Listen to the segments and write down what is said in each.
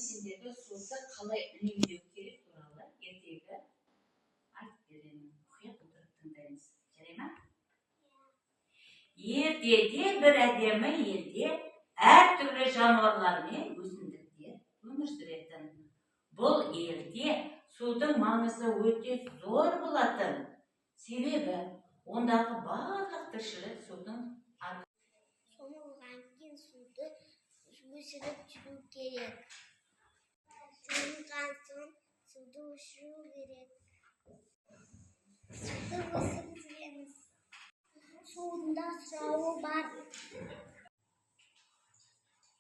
сендерге суды қалай үнемдеу керек туралы ертегі айтып беремін. Мұқият отырып тыңдаймыз. Жарай ма? Ертеде бір әдемі елде әртүрлі жануарлар мен өсімдіктер өмір сүретін. Бұл елде судың маңызы өте зор болатын. Себебі ондағы барлық тіршілік судың шомылған кейін суды өшіріп жүру керек. Жуынған соң суды өшіру керек. Суды өшіріп жүреміз. Судың сұрауы бар.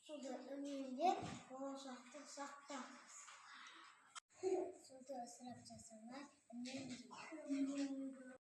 Суды үнемдеп, болашақты сақтаңыз. Суды ысырап жасамай, үнемдеп.